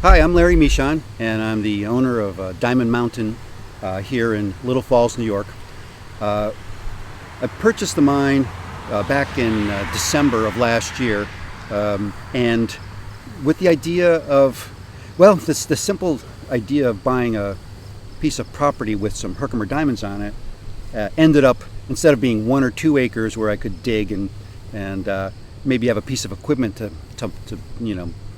Hi, I'm Larry Michon, and I'm the owner of Diamond Mountain here in Little Falls, New York. I purchased the mine back in December of last year, and with the idea of, the simple idea of buying a piece of property with some Herkimer diamonds on it ended up, instead of being 1 or 2 acres where I could dig and maybe have a piece of equipment to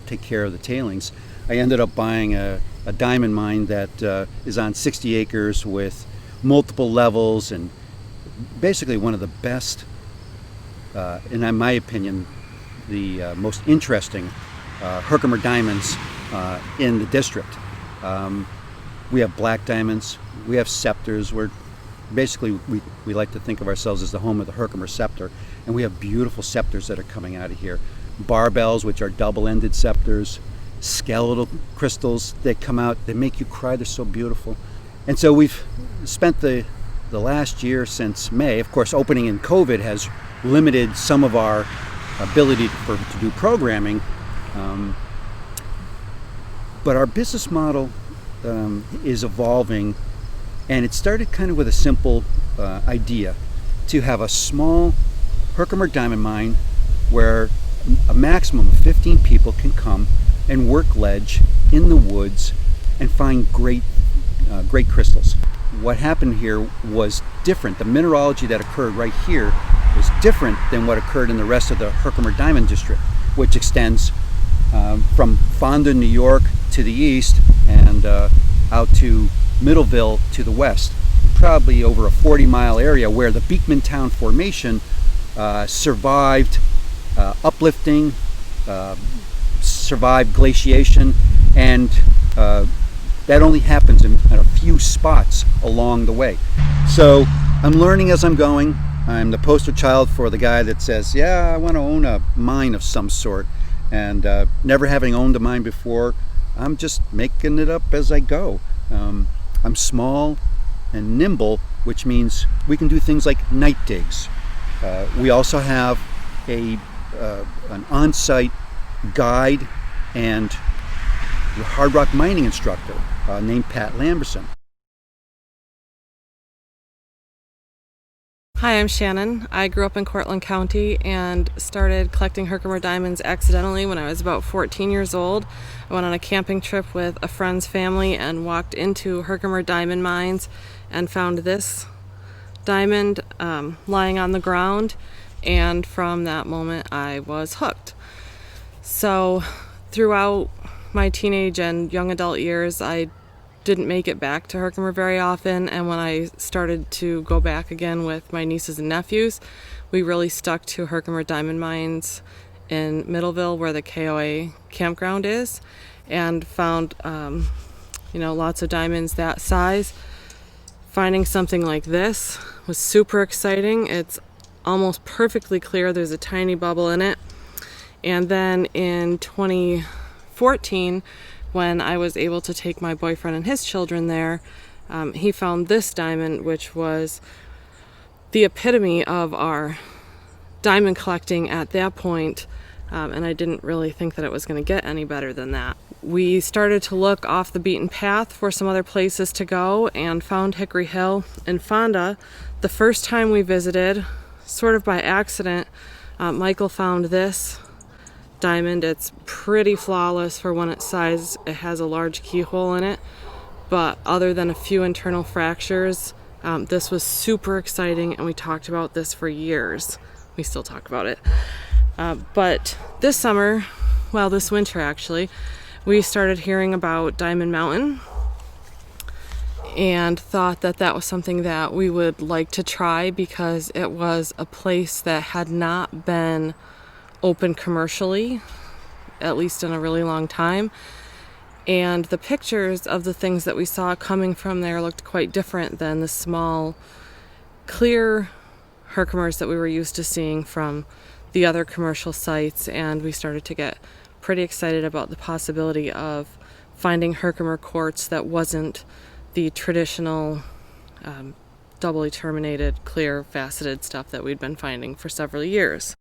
take care of the tailings, I ended up buying a diamond mine that is on 60 acres with multiple levels and basically one of the best, in my opinion, the most interesting Herkimer diamonds in the district. We have black diamonds, we have scepters. We like to think of ourselves as the home of the Herkimer scepter, and we have beautiful scepters that are coming out of here. Barbells, which are double-ended scepters, skeletal crystals that come out, they make you cry, they're so beautiful. And so we've spent the last year since May, of course opening in COVID has limited some of our ability to do programming, but our business model is evolving, and it started kind of with a simple idea to have a small Herkimer diamond mine where a maximum of 15 people can come and work ledge in the woods and find great crystals. What happened here was different. The mineralogy that occurred right here was different than what occurred in the rest of the Herkimer Diamond District, which extends from Fonda, New York to the east and out to Middleville to the west, probably over a 40-mile area where the Beekmantown Formation survived uplifting, survived glaciation, and that only happens in a few spots along the way. So I'm learning as I'm going. I'm the poster child for the guy that says, yeah, I want to own a mine of some sort, and never having owned a mine before, I'm just making it up as I go. I'm small and nimble, which means we can do things like night digs. We also have an on-site guide and hard rock mining instructor named Pat Lamberson. Hi, I'm Shannon. I grew up in Cortland County and started collecting Herkimer diamonds accidentally when I was about 14 years old. I went on a camping trip with a friend's family and walked into Herkimer diamond mines and found this diamond lying on the ground, and from that moment I was hooked. So throughout my teenage and young adult years, I didn't make it back to Herkimer very often, and when I started to go back again with my nieces and nephews, we really stuck to Herkimer diamond mines in Middleville where the KOA campground is, and found lots of diamonds that size. Finding something like this was super exciting. It's almost perfectly clear, there's a tiny bubble in it. And then in 2014, when I was able to take my boyfriend and his children there, he found this diamond, which was the epitome of our diamond collecting at that point, and I didn't really think that it was going to get any better than that. We started to look off the beaten path for some other places to go and found Hickory Hill in Fonda. The first time we visited, sort of by accident, Michael found this diamond. It's pretty flawless for one its size. It has a large keyhole in it, but other than a few internal fractures, this was super exciting, and we talked about this for years. We still talk about it. But this winter actually, we started hearing about Diamond Mountain and thought that that was something that we would like to try because it was a place that had not been open commercially, at least in a really long time. And the pictures of the things that we saw coming from there looked quite different than the small, clear Herkimers that we were used to seeing from the other commercial sites. And we started to get pretty excited about the possibility of finding Herkimer quartz that wasn't the traditional doubly terminated, clear, faceted stuff that we'd been finding for several years.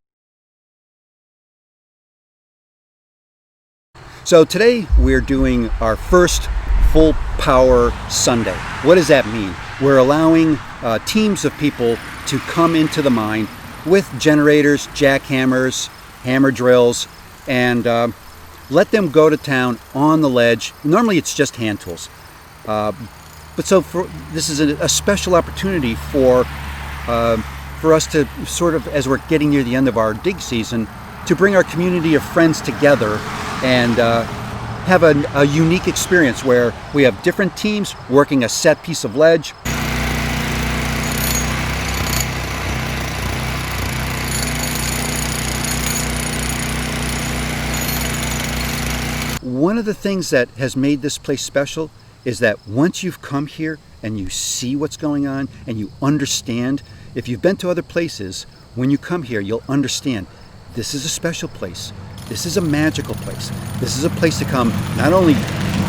So today we're doing our first full power Sunday. What does that mean? We're allowing teams of people to come into the mine with generators, jackhammers, hammer drills, and let them go to town on the ledge. Normally it's just hand tools. But this is a special opportunity for us to sort of, as we're getting near the end of our dig season, to bring our community of friends together and have a unique experience where we have different teams working a set piece of ledge. One of the things that has made this place special is that once you've come here and you see what's going on and you understand, if you've been to other places, when you come here, you'll understand this is a special place. This is a magical place. This is a place to come, not only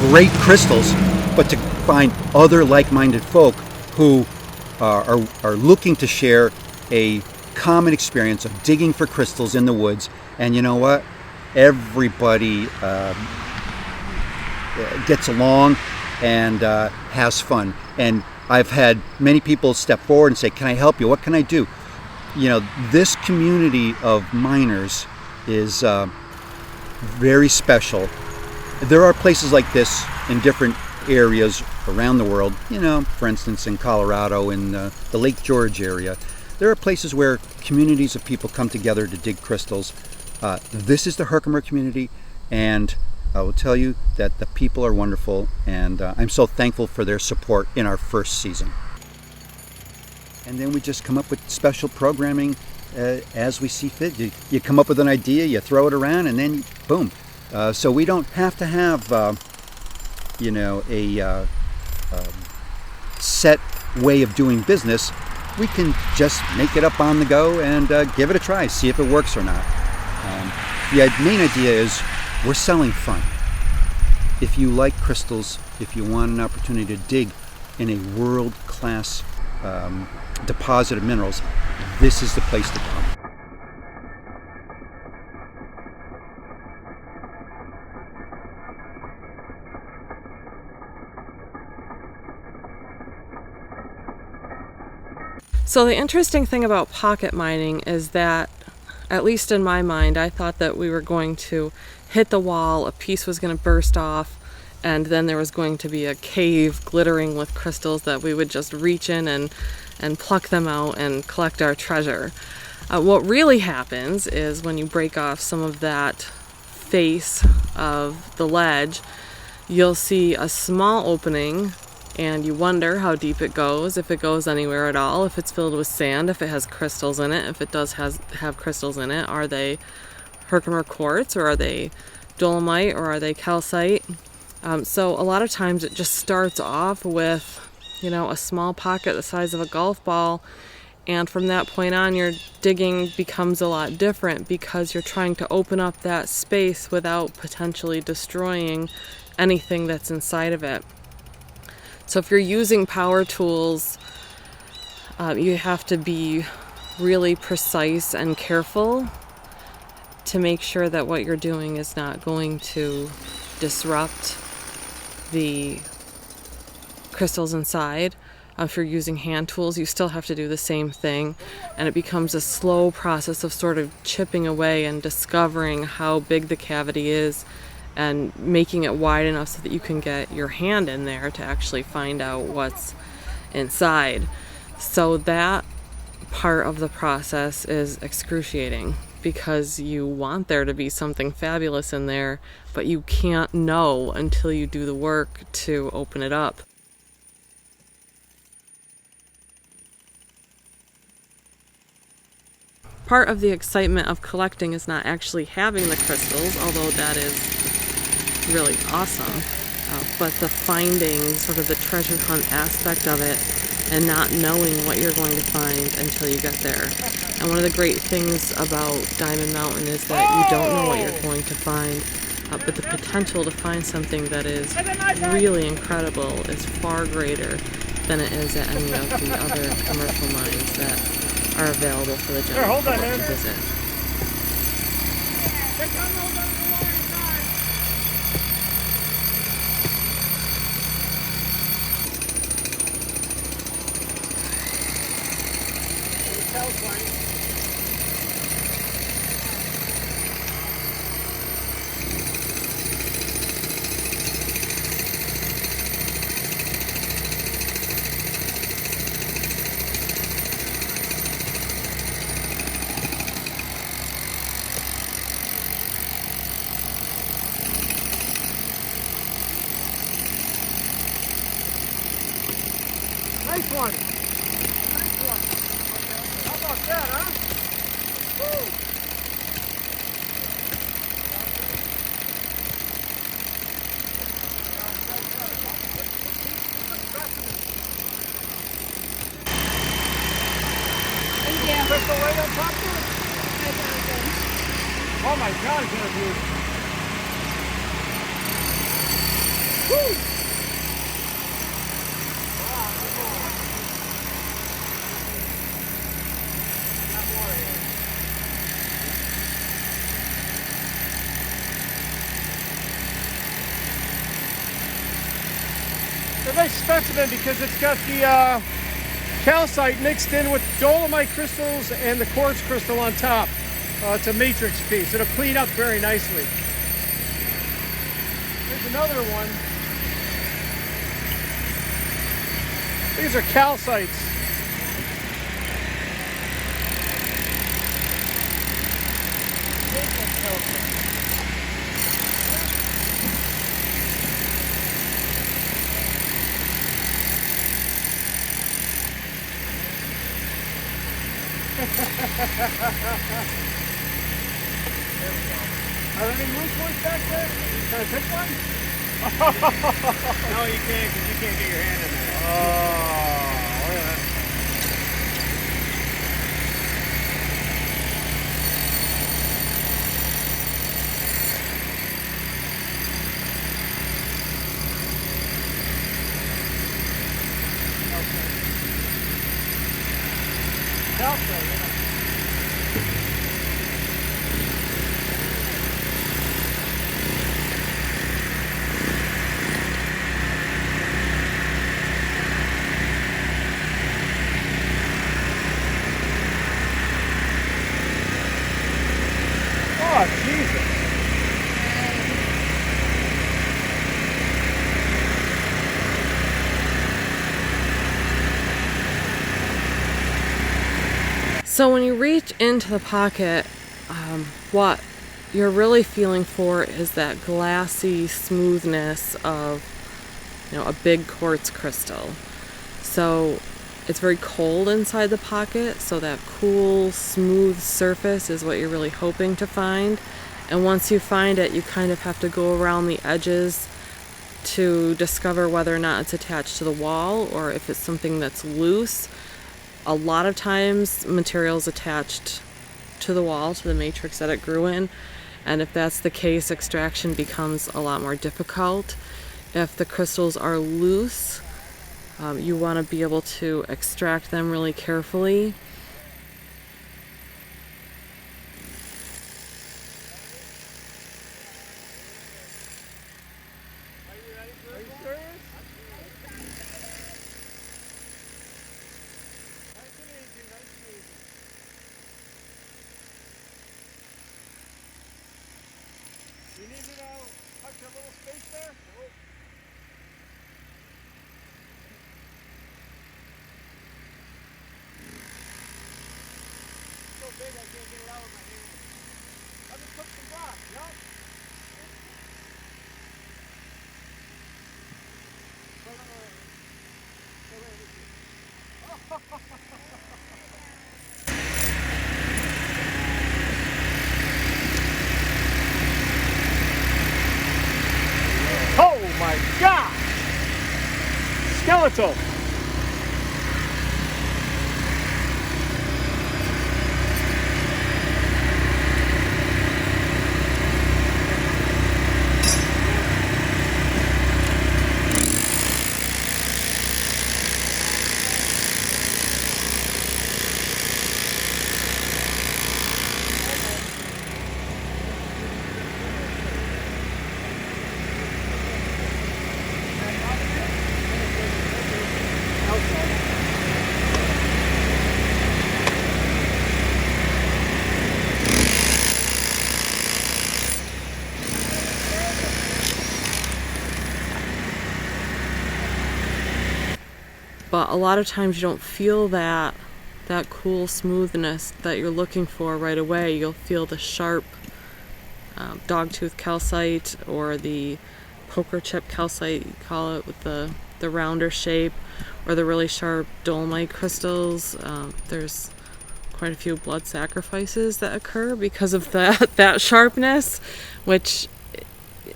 great crystals, but to find other like-minded folk who are looking to share a common experience of digging for crystals in the woods. And you know what? Everybody gets along and has fun. And I've had many people step forward and say, "Can I help you? What can I do?" You know, this community of miners is very special. There are places like this in different areas around the world. You know, for instance, in Colorado, in the Lake George area, there are places where communities of people come together to dig crystals. This is the Herkimer community, and I will tell you that the people are wonderful, and I'm so thankful for their support in our first season. And then we just come up with special programming as we see fit. You come up with an idea, you throw it around, and then boom. So we don't have to have a set way of doing business. We can just make it up on the go and give it a try, see if it works or not. The main idea is we're selling fun. If you like crystals, if you want an opportunity to dig in a world-class deposit of minerals, this is the place to come. So the interesting thing about pocket mining is that, at least in my mind, I thought that we were going to hit the wall, a piece was going to burst off, and then there was going to be a cave glittering with crystals that we would just reach in and pluck them out and collect our treasure. What really happens is when you break off some of that face of the ledge, you'll see a small opening, and you wonder how deep it goes, if it goes anywhere at all, if it's filled with sand, if it has crystals in it. If it does have crystals in it, are they Herkimer quartz, or are they dolomite, or are they calcite? So a lot of times it just starts off with, a small pocket the size of a golf ball, and from that point on your digging becomes a lot different because you're trying to open up that space without potentially destroying anything that's inside of it. So if you're using power tools, you have to be really precise and careful to make sure that what you're doing is not going to disrupt the crystals inside. If you're using hand tools, you still have to do the same thing, and it becomes a slow process of sort of chipping away and discovering how big the cavity is and making it wide enough so that you can get your hand in there to actually find out what's inside. So that part of the process is excruciating because you want there to be something fabulous in there, but you can't know until you do the work to open it up. Part of the excitement of collecting is not actually having the crystals, although that is really awesome, but the finding, sort of the treasure hunt aspect of it, and not knowing what you're going to find until you get there. And one of the great things about Diamond Mountain is that you don't know what you're going to find, but the potential to find something that is really incredible is far greater than it is at any of the other commercial mines that are available for the general public to visit. Nice one. Nice one. How about that, huh? Woo. Crystal right on top there? Oh my God, it's gonna be. Woo! It's a nice specimen because it's got the calcite mixed in with dolomite crystals and the quartz crystal on top. It's a matrix piece. It'll clean up very nicely. Here's another one. These are calcites. Are there any loose ones back there? Can I pick one? No, you can't, because you can't get your hand in there. Oh, look at that. Calcite, yeah. Oh, Jesus. So when you reach into the pocket, what you're really feeling for is that glassy smoothness of, a big quartz crystal. So it's very cold inside the pocket, so that cool, smooth surface is what you're really hoping to find. And once you find it, you kind of have to go around the edges to discover whether or not it's attached to the wall or if it's something that's loose. A lot of times material's attached to the wall, to the matrix that it grew in, and if that's the case, extraction becomes a lot more difficult. If the crystals are loose, you want to be able to extract them really carefully. Are you serious? Nice and easy, nice and easy. You need me to touch a little space there? Nope. So big I can't get it out with my hand. I just took some rocks, yup. Oh my God! Skeletal! But a lot of times you don't feel that cool smoothness that you're looking for right away. You'll feel the sharp dogtooth calcite or the poker chip calcite, you call it, with the rounder shape, or the really sharp dolomite crystals. There's quite a few blood sacrifices that occur because of that sharpness, which,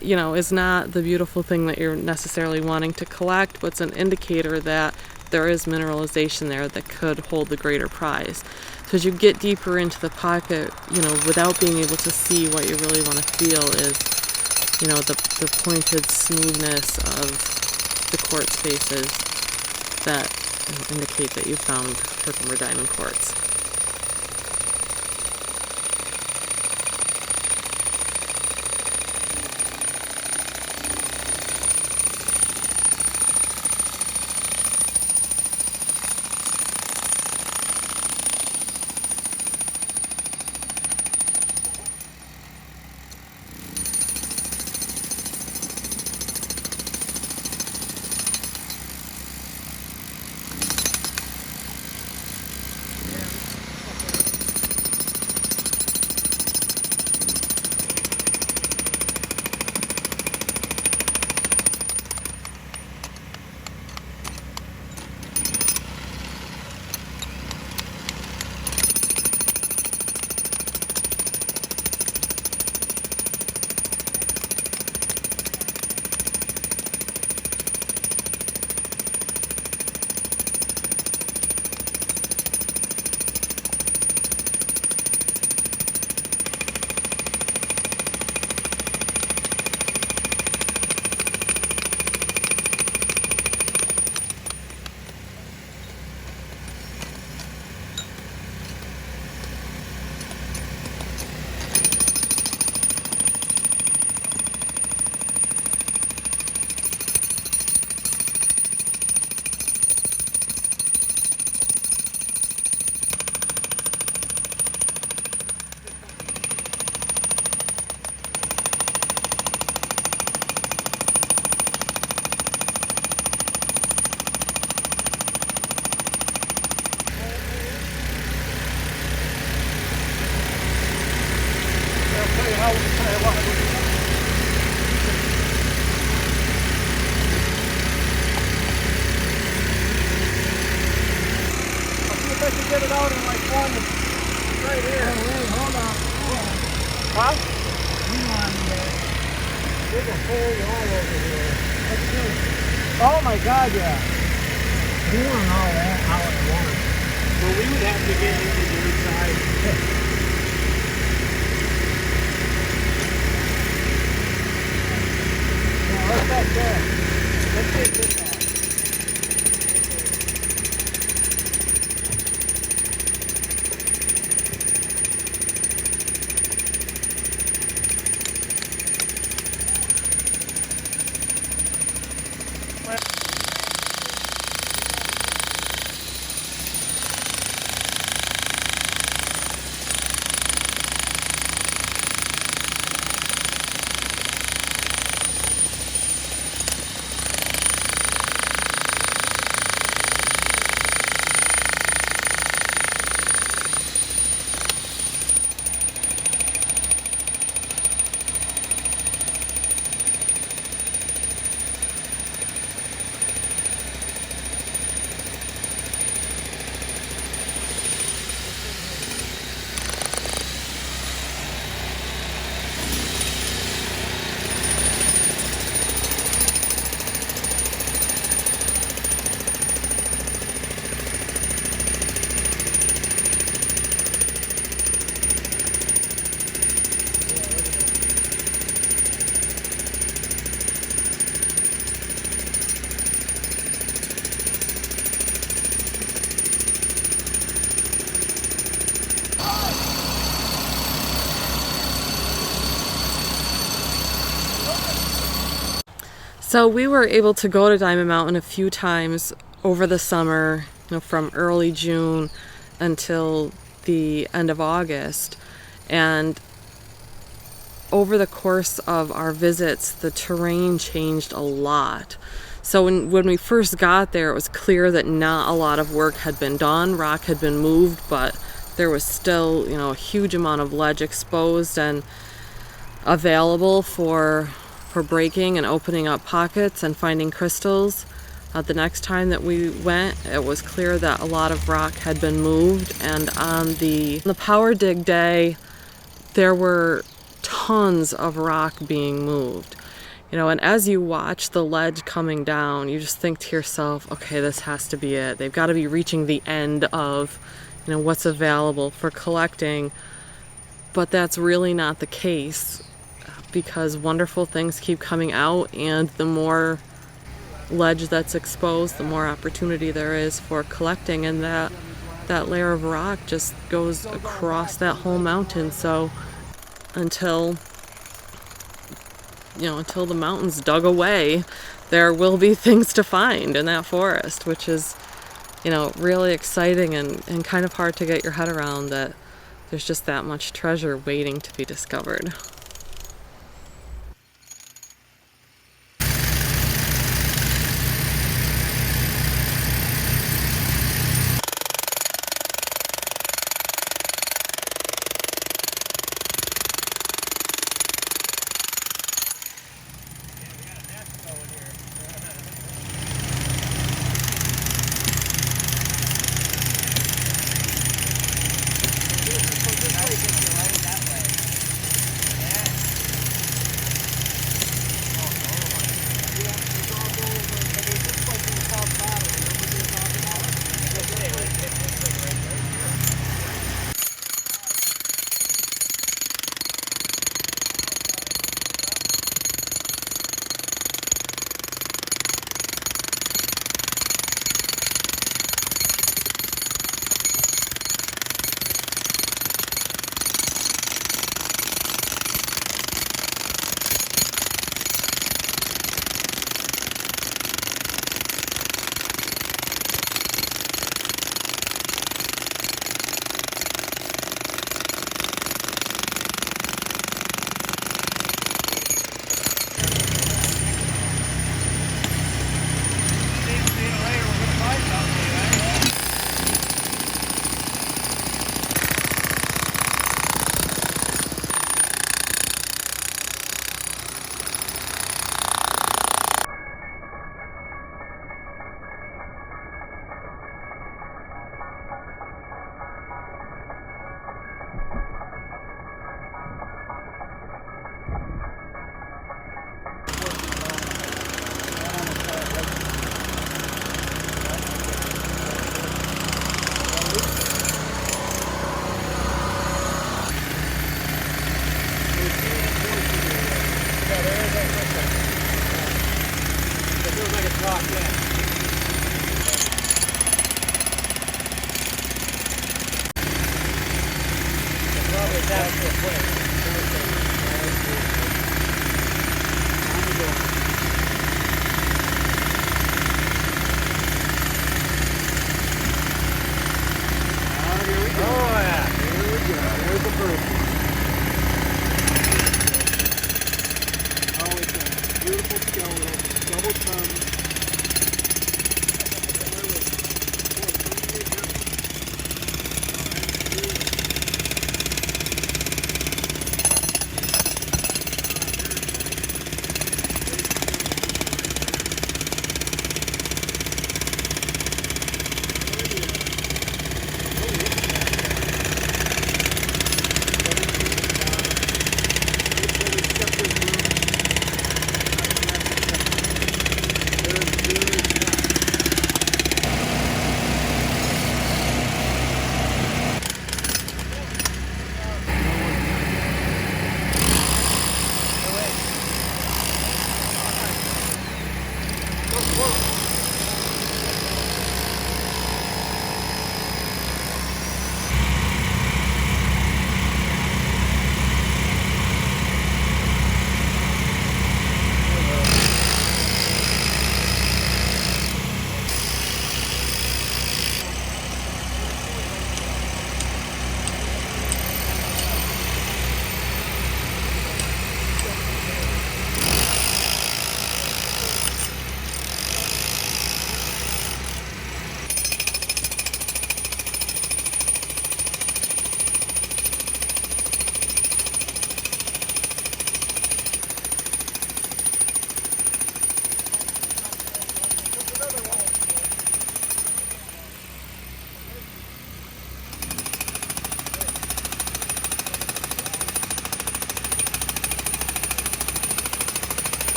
you know, is not the beautiful thing that you're necessarily wanting to collect, but it's an indicator that there is mineralization there that could hold the greater prize. So as you get deeper into the pocket, you know, without being able to see, what you really want to feel is, you know, the pointed smoothness of the quartz faces that, you know, indicate that you found Herkimer diamond quartz. I can get it out in like one right here. Oh, wait, hold on. Huh? We want there's a hole all over here. Let's see. Oh my God, yeah. We want all that out at once. Well, we would have to get into the inside. Yeah, what's that there? Let's take this out. So we were able to go to Diamond Mountain a few times over the summer, you know, from early June until the end of August. And over the course of our visits, the terrain changed a lot. So when we first got there, it was clear that not a lot of work had been done. Rock had been moved, but there was still, you know, a huge amount of ledge exposed and available for for breaking and opening up pockets and finding crystals. The next time that we went, it was clear that a lot of rock had been moved, and on the power dig day, there were tons of rock being moved. You know, and as you watch the ledge coming down, you just think to yourself, okay, this has to be it. They've got to be reaching the end of, you know, what's available for collecting. But that's really not the case, because wonderful things keep coming out, and the more ledge that's exposed, the more opportunity there is for collecting, and that layer of rock just goes across that whole mountain. So until the mountain's dug away, there will be things to find in that forest, which is, you know, really exciting and kind of hard to get your head around, that there's just that much treasure waiting to be discovered.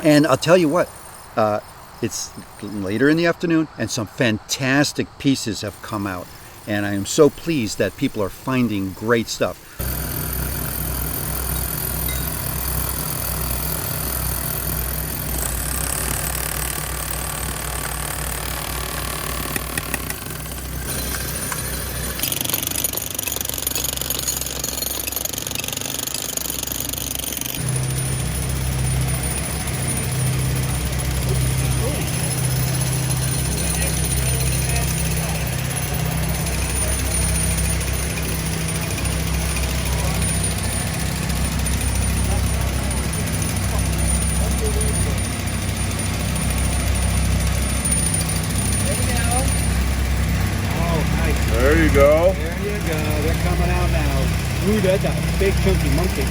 And I'll tell you what, it's later in the afternoon and some fantastic pieces have come out. And I am so pleased that people are finding great stuff. There you go. There you go. They're coming out now. Ooh, that's a big chunky monkey.